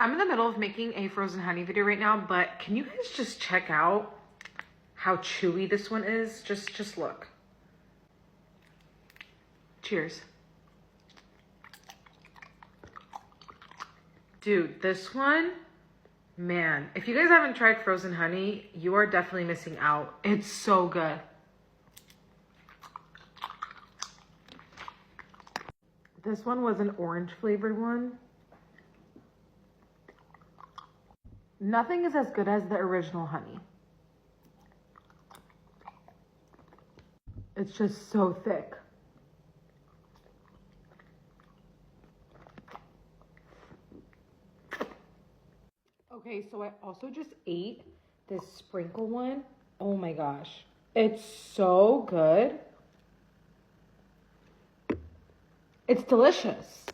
I'm in the middle of making a frozen honey video right now, but can you guys just check out how chewy this one is? Just look. Cheers. Dude, this one, man, if you guys haven't tried frozen honey, you are definitely missing out. It's so good. This one was an orange flavored one. Nothing is as good as the original honey. It's just so thick. Okay, so I also just ate this sprinkle one. Oh my gosh. It's so good. It's delicious.